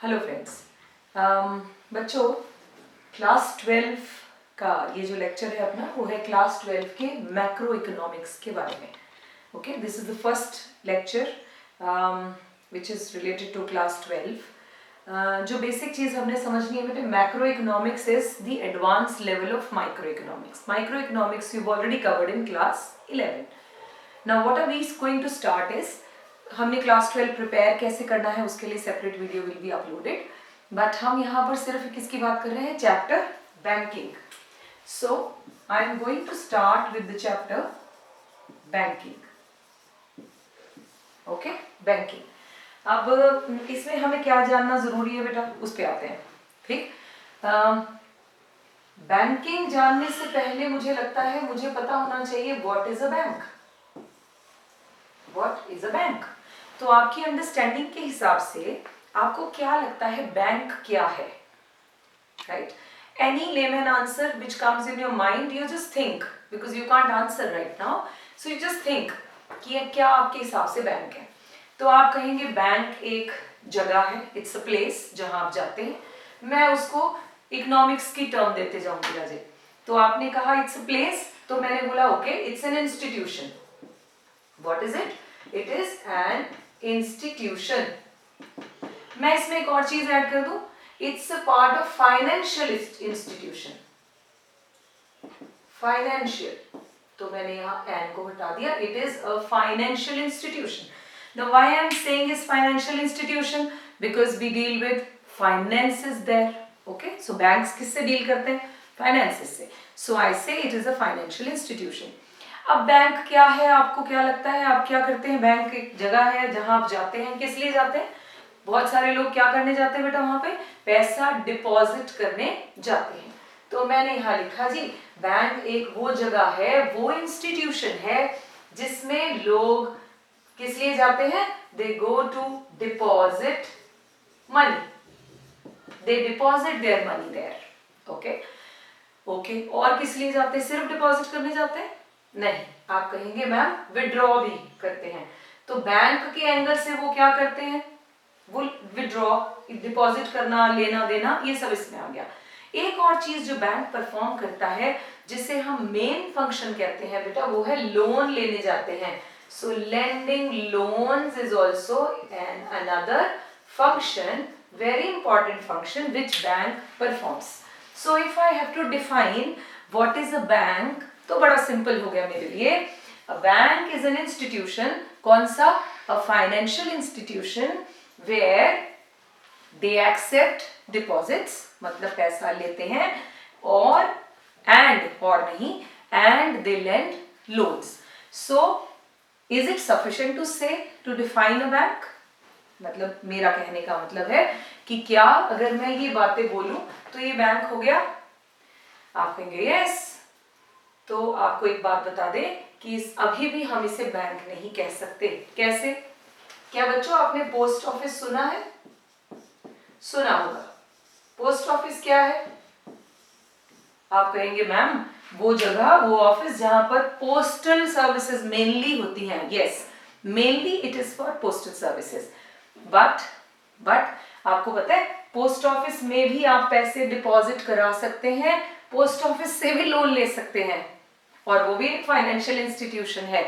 Hello friends. बच्चों, class 12 का ये जो लेक्चर है अपना वो है क्लास 12 के मैक्रो इकोनॉमिक्स के बारे में। Okay, this is the first lecture which is related to class 12। जो बेसिक चीज़ हमने समझनी है बेटे, macro economics is the advance level of micro economics. Micro economics you already covered in class 11। Now what are we going to start is, हमने class 12 prepare कैसे करना है उसके लिए separate video will be uploaded, but हम यहाँ पर सिर्फ किसकी बात कर रहे हैं, chapter banking. So I am going to start with the chapter banking. Okay, banking. अब इसमें हमें क्या जानना जरूरी है बेटा, उस पर आते हैं। ठीक, बैंकिंग जानने से पहले मुझे लगता है मुझे पता होना चाहिए what is a bank. What is a bank? तो आपकी अंडरस्टैंडिंग के हिसाब से आपको क्या लगता है बैंक क्या है? Right, any lemon answer which comes in your mind, you just think, because you can't answer right now, so you just think कि क्या आपके हिसाब से बैंक है। तो आप कहेंगे बैंक एक जगह है, इट्स अ प्लेस जहां आप जाते हैं। मैं उसको इकोनॉमिक्स की टर्म देते जाऊंगी राजे। तो आपने कहा इट्स अ प्लेस, तो मैंने बोला okay it's an institution. What is it? It is an institution. मैं इसमें एक और चीज ऐड कर दूं, it's a part of financial institution. Financial, तो मैंने यहाँ एन को हटा दिया, it is a financial institution. Now why I am saying is financial institution, because we deal with finances there. Okay, so banks किससे deal करते हैं? Finances से. So I say it is a financial institution. अब bank क्या है, आपको क्या लगता है, आप क्या करते हैं? बैंक एक जगह है जहां आप जाते हैं, किस लिए जाते हैं? बहुत सारे लोग क्या करने जाते हैं बेटा, वहां पे पैसा डिपॉजिट करने जाते हैं। तो मैंने यहाँ लिखा जी, बैंक एक वो जगह है, वो इंस्टीट्यूशन है जिसमें लोग किस लिए जाते हैं? They go to deposit money, they deposit their money there. Okay okay, और किस लिए जाते हैं? सिर्फ डिपॉजिट करने जाते हैं? नहीं, आप कहेंगे मैम विड्रॉ भी करते हैं। तो बैंक के एंगल से वो क्या करते हैं? वो विड्रॉ, डिपॉजिट करना, लेना देना, ये सब इसमें आ गया। एक और चीज जो बैंक परफॉर्म करता है जिसे हम मेन फंक्शन कहते हैं बेटा, वो है लोन लेने जाते हैं। So lending loans is also an another function, very important function which bank performs. So if I have to define what is a bank, तो बड़ा सिंपल हो गया मेरे लिए। A bank is an institution, कौन सा? A financial institution where they accept deposits, मतलब पैसा लेते हैं, और नहीं, and they lend loans. So is it sufficient to say to define a bank? मतलब मेरा कहने का मतलब है कि क्या अगर मैं ये बातें बोलूं तो ये बैंक हो गया? आप कहेंगे यस। तो आपको एक बात बता दें कि अभी भी हम इसे बैंक नहीं कह सकते। कैसे? क्या बच्चों आपने पोस्ट ऑफिस सुना है? सुना होगा। पोस्ट ऑफिस क्या है? आप कहेंगे मैम वो जगह, वो ऑफिस जहां पर पोस्टल सर्विसेज मेनली होती हैं। Yes, mainly it is for postal services. But आपको पता है पोस्ट ऑफिस में भी आप पैसे डिपॉजिट करा सकते हैं, पोस्ट ऑफिस से भी लोन ले सकते हैं, और वो भी एक फाइनेंशियल इंस्टीट्यूशन है।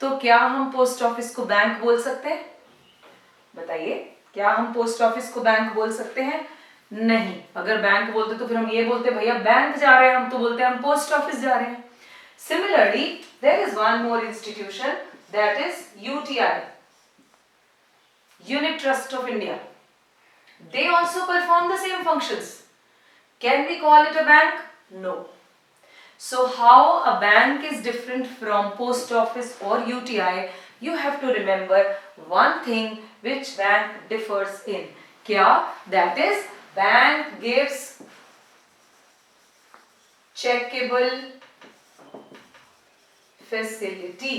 तो क्या हम पोस्ट ऑफिस को बैंक बोल सकते हैं? बताइए, क्या हम पोस्ट ऑफिस को बैंक बोल सकते हैं? नहीं। अगर बैंक बोलते तो फिर हम ये बोलते भैया बैंक जा रहे हैं, हम तो बोलते हैं हम पोस्ट ऑफिस जा रहे हैं। Similarly there is one more institution, that is UTI, unit trust of India. They also perform the same functions. Can we call it a bank? No. So how a bank is different from post office or UTI, you have to remember one thing which bank differs in. क्या? That is bank gives checkable facility.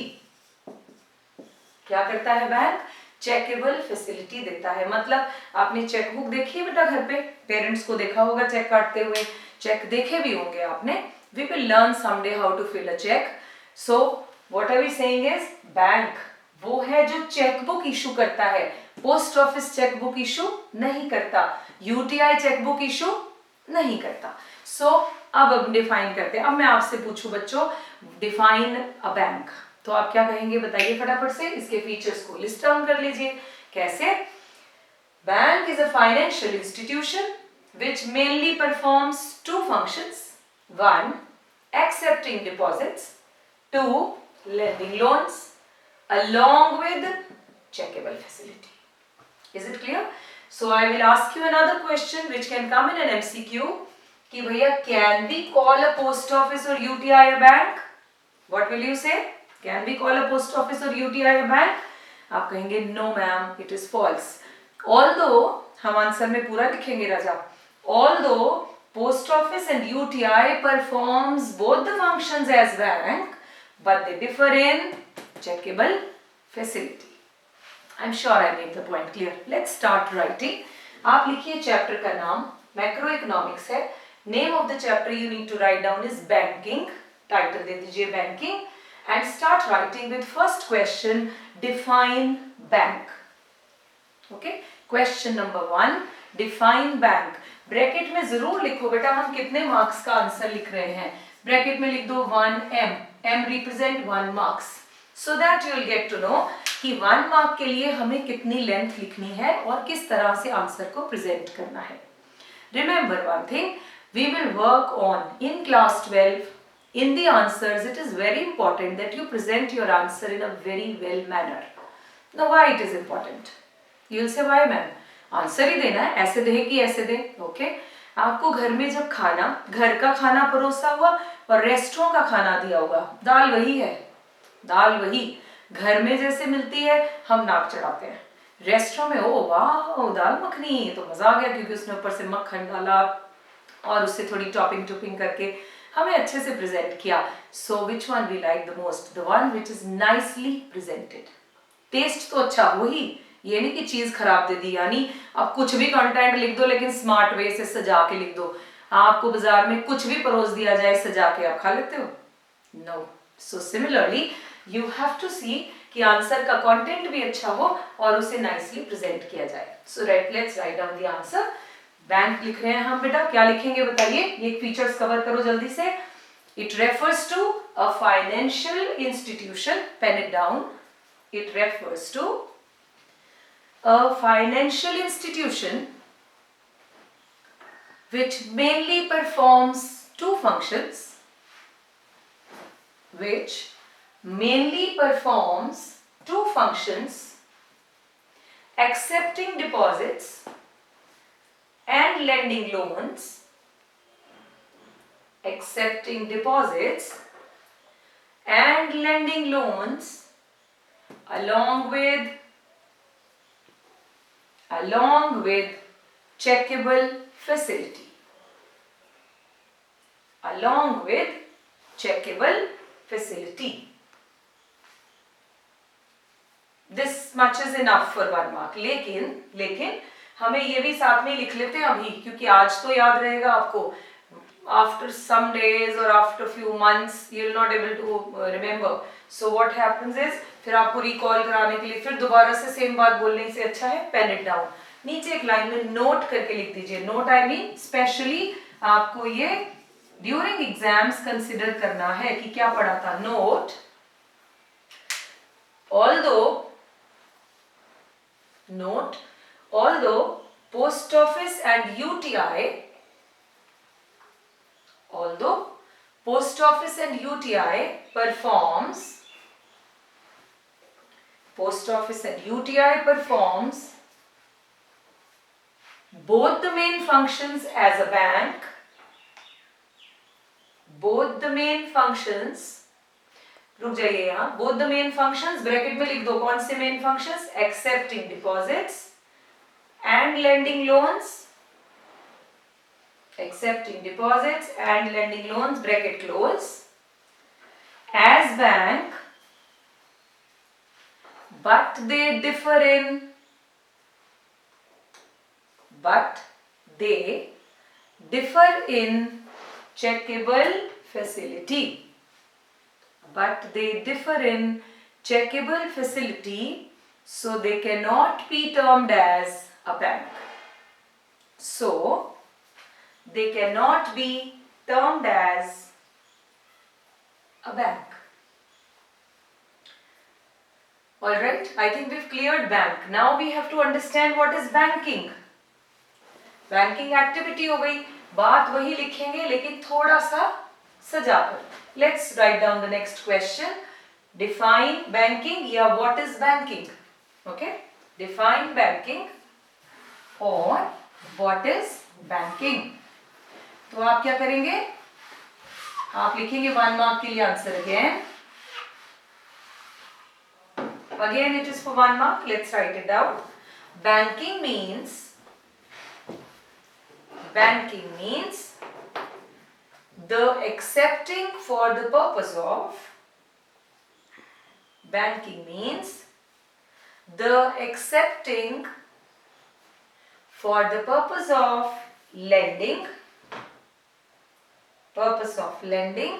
क्या करता है bank? Checkable facility देता है। मतलब आपने chequebook देखी है बेटा घर पे, पेरेंट्स को देखा होगा चेक काटते हुए, चेक देखे भी होंगे आपने। We will learn someday how to fill a cheque. So what are we saying is bank वो है जो चेकबुक इशू करता है, पोस्ट ऑफिस चेकबुक इशू नहीं करता, यूटीआई चेकबुक इशू नहीं करता। सो अब हम डिफाइन करते हैं। अब मैं आपसे पूछूं बच्चों, डिफाइन अ बैंक, तो आप क्या कहेंगे बताइए फटाफट से, इसके फीचर्स को लिस्ट डाउन कर लीजिए। कैसे? Bank is a financial institution which mainly performs two functions. One, accepting deposits. Two, lending loans along with checkable facility. Is it clear? So I will ask you another question which can come in an MCQ कि भैया can we call a post office or UTI a bank? What will you say? Can we call a post office or UTI a bank? आप कहेंगे no ma'am, it is false. Although हम answer में पूरा लिखेंगे राजा, although post office and UTI performs both the functions as bank, but they differ in checkable facility. I'm sure I made the point clear. Let's start writing. आप लिखिए chapter का नाम macroeconomics है। Name of the chapter you need to write down is banking, title दे दीजिए banking, and start writing with first question, define bank. Okay, question number 1, define bank. Bracket में जरूर लिखो बेटा हम कितने मार्क्स का आंसर लिख रहे हैं। ब्रैकेट में लिख दो 1m, m represent 1 marks, so that you will get to know कि 1 मार्क के लिए हमें कितनी लेंथ लिखनी है और किस तरह से आंसर को प्रेजेंट करना है। Remember one thing, we will work on in class 12 in the answers. It is very important that you present your answer in a very well manner. Now why it is important? You will say why ma'am? Answer ही देना है, ऐसे दे कि ऐसे दे। Okay, आपको घर में जब खाना, घर का खाना परोसा हुआ और रेस्टोरेंट का खाना दिया होगा, दाल वही है, दाल वही घर में जैसे मिलती है हम नाक चढ़ाते हैं, रेस्टोरेंट में ओ वाह दाल मखनी, तो मजा आ गया क्योंकि उसने ऊपर से मक्खन डाला और उससे थोड़ी टॉपिंग करके हमें अच्छे से प्रेजेंट किया। So which one we like the most? The one which is nicely presented. Taste तो अच्छा हो ही, ये नहीं कि चीज खराब दे दी, यानी अब कुछ भी कंटेंट लिख दो लेकिन स्मार्ट वे से सजा के लिख दो। आपको बाजार में कुछ भी परोस दिया जाए सजा के, आप खा लेते हो? No. So similarly you have to see कि आंसर का कंटेंट भी अच्छा हो और उसे नाइसली प्रेजेंट किया जाए। So let's write down the answer. Bank लिख रहे हैं हम बेटा, क्या लिखेंगे बताइए? ये फीचर्स कवर करो जल्दी से। It refers to a financial institution, pen it down. It refers to a financial institution which mainly performs two functions, which mainly performs two functions, accepting deposits and lending loans, accepting deposits and lending loans along with checkable facility, along with checkable facility. This much is enough for 1 mark. लेकिन हमें ये भी साथ में लिख लेते हैं अभी, क्योंकि आज तो याद रहेगा आपको, after some days or after few months you will not able to remember. So what happens is, फिर आपको रिकॉल कराने के लिए फिर दोबारा से सेम बात बोलने से अच्छा है पेन इट डाउन। नीचे एक लाइन में नोट करके लिख दीजिए। नोट आई मीन स्पेशली आपको ये ड्यूरिंग एग्जाम्स कंसिडर करना है कि क्या पढ़ा था। Note, although post office and UTI, performs both the main functions as a bank, रुक जाइए यहाँ, both the main functions bracket में लिख दो, कौन से main functions? Accepting deposits and lending loans, accepting deposits and lending loans, bracket close, as bank, but they differ in checkable facility, So they cannot be termed as a bank. So they cannot be termed as a bank. Alright, I think we've cleared bank. Now we have to understand what is banking. Banking activity हो गई, बात वही लिखेंगे लेकिन थोड़ा सा सजाकर. Let's write down the next question. Define banking या what is banking? Okay, define banking और what is banking. तो आप क्या करेंगे? आप लिखेंगे 1 mark के लिए answer again. Again it is for 1 mark. Let's write it down. Banking means the accepting for the purpose of lending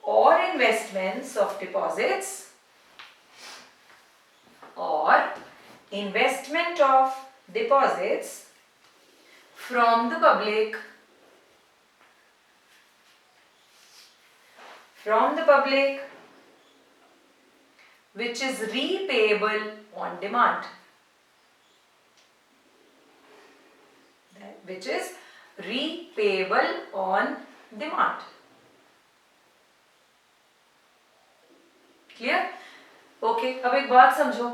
or investments of deposits or investment of deposits from the public which is repayable on demand. Which is repayable on demand. Clear? Okay, अब एक बात समझो,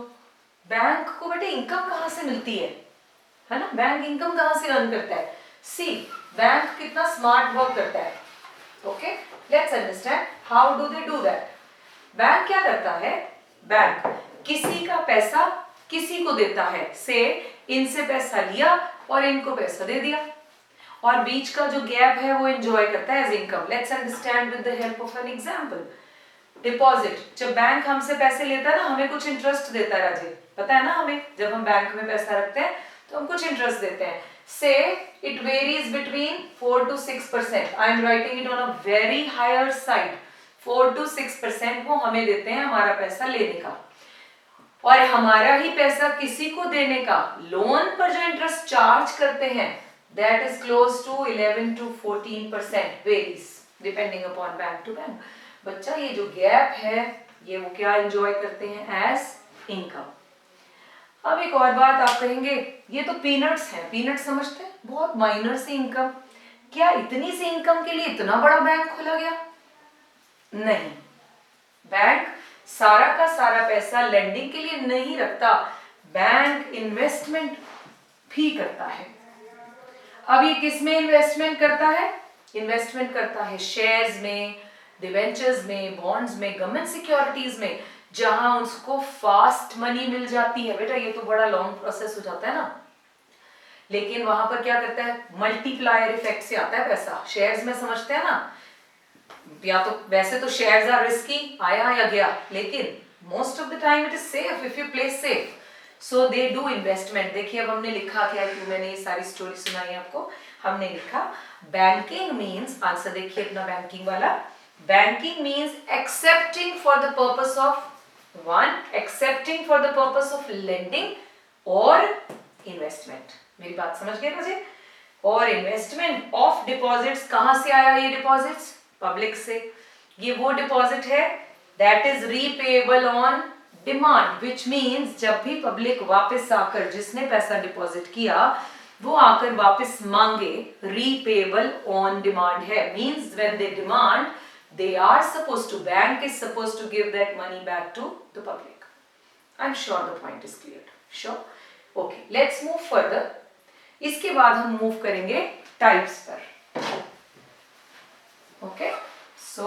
bank को बेटे income कहाँ से मिलती है ना? बैंक इनकम कहाँ से अर्न करता है? सी, बैंक कितना स्मार्ट वर्क करता है. Okay, let's understand how do they do that. Bank क्या करता है? बैंक किसी का पैसा किसी को देता है. से इनसे पैसा लिया और इनको पैसा दे दिया और बीच का जो गैप है वो एंजॉय करता है as income. Let's understand with the help of an example. Deposit, जब बैंक हमसे पैसे लेता है ना, हमें कुछ इंटरेस्ट देता है. राजे, पता है ना हमें, जब हम बैंक में पैसा रखते हैं तो हम कुछ इंटरेस्ट देते हैं. Say it varies between 4 to 6%. I am writing it on a very higher side. 4 to 6% वो हमें देते हैं हमारा पैसा लेने का, और हमारा ही पैसा किसी को देने का. लोन पर जो इंटरेस्ट चार्ज करते हैं that is close to 11 to 14%, varies depending upon bank to bank. बच्चा ये जो गैप है ये वो क्या एंजॉय करते हैं एज इनकम. अब एक और बात आप कहेंगे ये तो पीनट्स हैं. पीनट्स समझते हैं, बहुत माइनर सी इनकम. क्या इतनी सी इनकम के लिए इतना बड़ा बैंक खोला गया? नहीं, बैंक सारा का सारा पैसा लेंडिंग के लिए नहीं रखता. बैंक इन्वेस्टमेंट भी करता है. अब ये किस में इन्वेस्टमेंट करता है? इन्वेस्टमेंट करता है शेयर्स में, डिवेंचर्स में, बॉन्ड्स में, गवर्नमेंट सिक्योरिटीज में, जहां उसको फास्ट मनी मिल जाती है. बेटा ये तो बड़ा लॉन्ग प्रोसेस हो जाता है ना, लेकिन वहां पर क्या करता है? मल्टीप्लायर इफेक्ट से आता है पैसा. शेयर्स में समझते हैं ना, या तो वैसे तो शेयर्स आर रिस्की, आया या गया, लेकिन most of the time it is safe if you play safe. So they do investment. देखिए अब हमने लिखा क्या है, मैंने ये सारी स्टोरी सुनाई आपको. हमने लिखा बैंकिंग मीन्स, आंसर देखिए अपना बैंकिंग वाला. Banking means accepting for the purpose of accepting for the purpose of lending और इन्वेस्टमेंट. मेरी बात समझ गए मुझे? और इन्वेस्टमेंट ऑफ डिपॉजिट्स. कहां से आया ये डिपॉजिट्स? पब्लिक से. ये वो डिपॉजिट है that is repayable on demand, which means जब भी पब्लिक वापस आकर, जिसने पैसा डिपॉजिट किया वो आकर वापस मांगे, रीपेएबल ऑन डिमांड है. Means when they demand they are supposed to, bank is supposed to give that money back to the public. I'm sure the point is clear. Sure? Okay, let's move further. इसके बाद हम move करेंगे types पर. Okay, so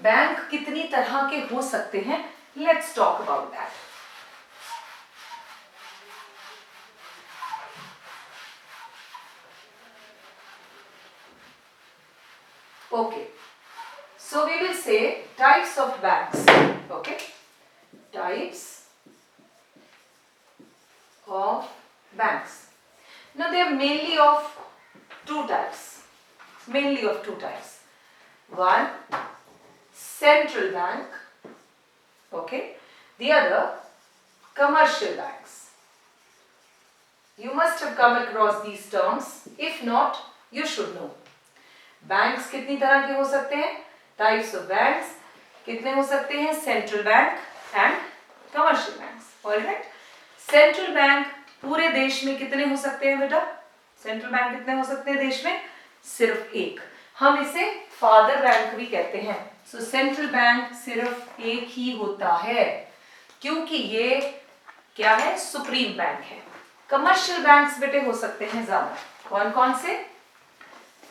bank कितनी तरह के हो सकते हैं? Let's talk about that. Okay, so we will say types of banks. Okay, types of banks. Now they are mainly of two types. One, central bank. Okay, the other, commercial banks. You must have come across these terms. If not, you should know. Banks कितनी तरह के हो सकते हैं? Types of banks कितने हो सकते हैं? Central bank and commercial banks. Alright, central bank पूरे देश में कितने हो सकते हैं बेटा? सेंट्रल बैंक कितने हो सकते हैं देश में? सिर्फ एक. हम इसे फादर बैंक भी कहते हैं. सो सेंट्रल बैंक सिर्फ एक ही होता है क्योंकि ये क्या है? सुप्रीम बैंक है. कमर्शियल बैंक्स बेटे हो सकते हैं ज्यादा. कौन कौन से?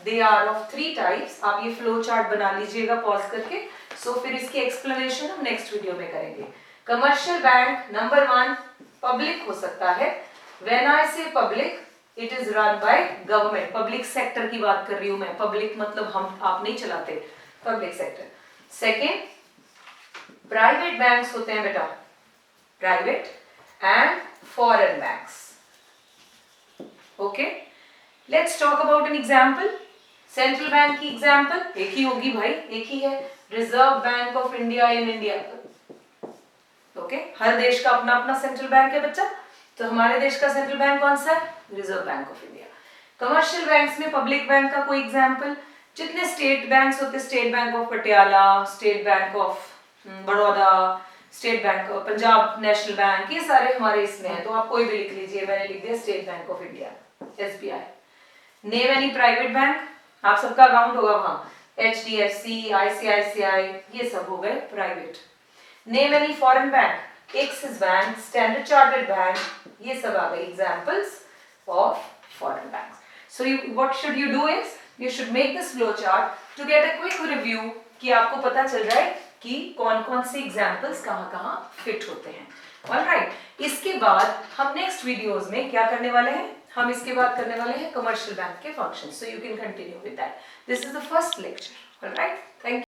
They are of 3 types. आप ये फ्लो चार्ट बना लीजिएगा पॉज करके. सो फिर इसकी एक्सप्लेनेशन हम नेक्स्ट वीडियो में करेंगे. कमर्शियल बैंक नंबर 1 पब्लिक हो सकता है. व्हेन आई से public, it is run by government. Public sector की बात कर रही हूं मैं. पब्लिक मतलब हम आप नहीं चलाते, public sector. Second, private banks होते हैं बेटा, private and foreign banks. Okay, let's talk about an example. Central bank की एग्जाम्पल एक ही होगी भाई, एक ही है. Reserve Bank of India in India. Okay, हर देश का अपना अपना सेंट्रल बैंक है बच्चा. तो हमारे देश का सेंट्रल बैंक कौन सा है? Reserve Bank of India. Commercial banks में पब्लिक बैंक का कोई एग्जाम्पल? जितने स्टेट बैंक्स होते, state bank of Patiala, state bank of Baroda, state bank of Punjab national bank, ये सारे हमारे इसमें है. तो आप कोई भी लिख लीजिए. मैंने लिख दिया state bank of India, SBI. Name any private bank, आप सबका अकाउंट होगा वहां. HDFC, ICICI, ये सब हो गए private. Name any foreign bank, axis bank, standard chartered bank, ये सब आ गए examples of foreign banks. So what should you do is you should make this flow chart to get a quick review कि आपको पता चल जाए कि कौन कौन से एग्जाम्पल्स कहाँ कहाँ फिट होते हैं. ऑलराइट, इसके बाद हम नेक्स्ट वीडियोस में क्या करने वाले हैं? हम इसके बाद करने वाले हैं कमर्शियल बैंक के function. So you can continue with that. This is the first lecture. Alright, thank you.